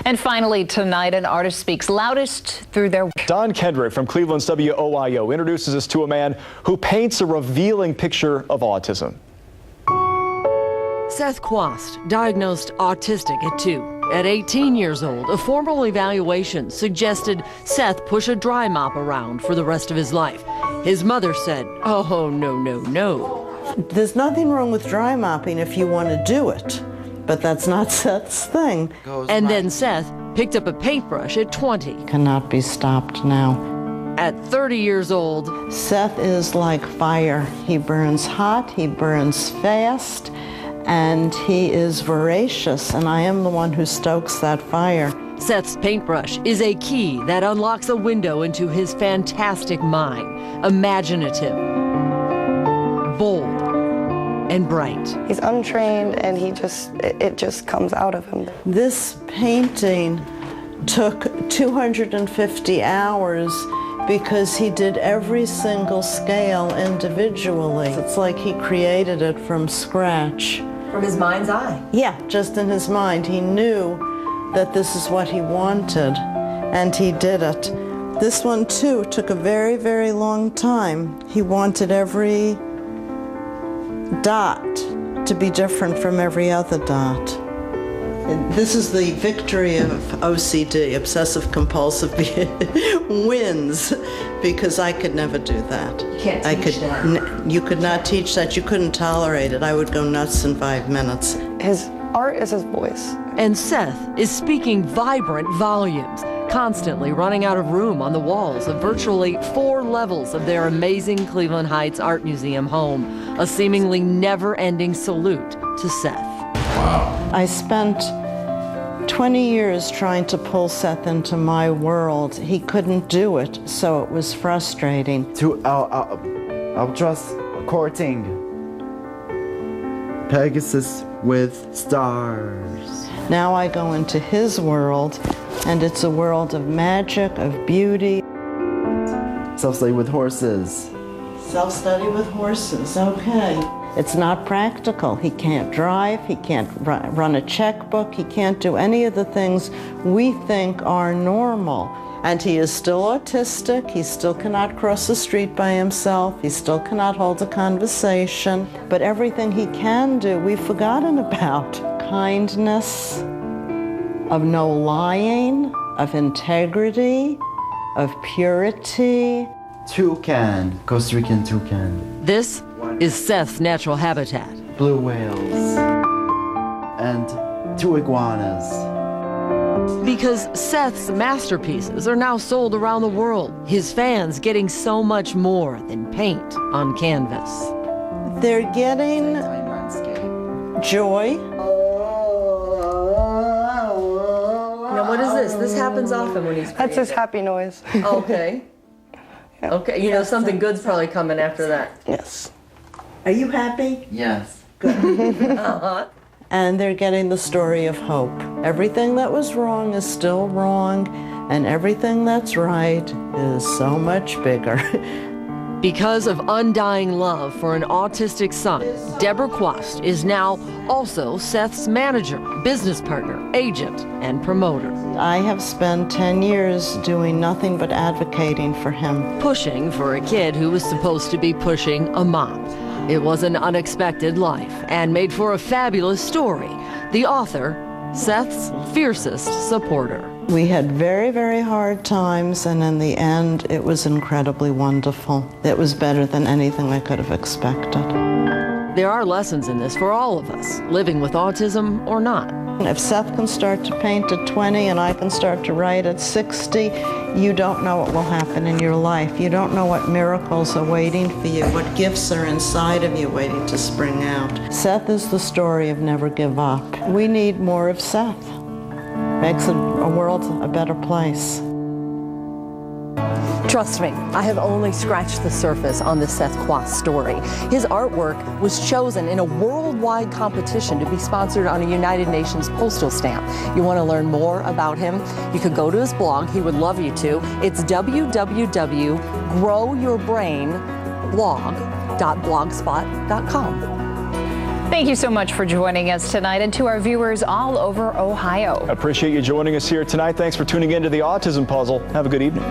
And finally tonight, an artist speaks loudest through their... Kendrick from Cleveland's WUAB introduces us to a man who paints a revealing picture of autism. Seth Quast, diagnosed autistic at 2. At 18 years old, a formal evaluation suggested Seth push a dry mop around for the rest of his life. His mother said, "Oh, no, no, no." There's nothing wrong with dry mopping if you want to do it, but that's not Seth's thing. And then Seth picked up a paintbrush at 20. Cannot be stopped now. At 30 years old, Seth is like fire. He burns hot, he burns fast, and he is voracious, and I am the one who stokes that fire. Seth's paintbrush is a key that unlocks a window into his fantastic mind. Imaginative, bold, and bright. He's untrained, and it just comes out of him. This painting took 250 hours because he did every single scale individually. It's like he created it from scratch. From his mind's eye. Yeah, just in his mind. He knew that this is what he wanted, and he did it. This one, too, took a very, very long time. He wanted every dot to be different from every other dot. This is the victory of OCD, obsessive compulsive wins, because I could never do that. You can't teach that. You could not teach that. You couldn't tolerate it. I would go nuts in 5 minutes. His art is his voice. And Seth is speaking vibrant volumes, constantly running out of room on the walls of virtually 4 levels of their amazing Cleveland Heights Art Museum home, a seemingly never-ending salute to Seth. Wow. I spent 20 years trying to pull Seth into my world. He couldn't do it, so it was frustrating. I'm just courting Pegasus with stars. Now I go into his world, and it's a world of magic, of beauty. Self-study with horses. Self-study with horses, okay. It's not practical. He can't drive, he can't run a checkbook, he can't do any of the things we think are normal. And he is still autistic, he still cannot cross the street by himself, he still cannot hold a conversation, but everything he can do, we've forgotten about. Kindness, of no lying, of integrity, of purity. Toucan, Costa Rican toucan. This is Seth's natural habitat. Blue whales. And 2 iguanas. Because Seth's masterpieces are now sold around the world, his fans getting so much more than paint on canvas. They're getting joy. Now what is this? This happens often when he's That's his happy noise. Okay. Yeah. Okay, you know something good's probably coming after that. Yes. Are you happy? Yes. Uh-huh. And they're getting the story of hope. Everything that was wrong is still wrong, and everything that's right is so much bigger. Because of undying love for an autistic son, Deborah Quast is now also Seth's manager, business partner, agent, and promoter. I have spent 10 years doing nothing but advocating for him. Pushing for a kid who was supposed to be pushing a mom. It was an unexpected life and made for a fabulous story. The author, Seth's fiercest supporter. We had very, very hard times, and in the end, it was incredibly wonderful. It was better than anything I could have expected. There are lessons in this for all of us, living with autism or not. If Seth can start to paint at 20 and I can start to write at 60, you don't know what will happen in your life. You don't know what miracles are waiting for you, what gifts are inside of you waiting to spring out. Seth is the story of never give up. We need more of Seth. Makes a world a better place. Trust me, I have only scratched the surface on the Seth Quast story. His artwork was chosen in a worldwide competition to be sponsored on a United Nations postal stamp. You want to learn more about him? You could go to his blog. He would love you to. It's www.growyourbrainblog.blogspot.com. Thank you so much for joining us tonight, and to our viewers all over Ohio. Appreciate you joining us here tonight. Thanks for tuning in to the Autism Puzzle. Have a good evening.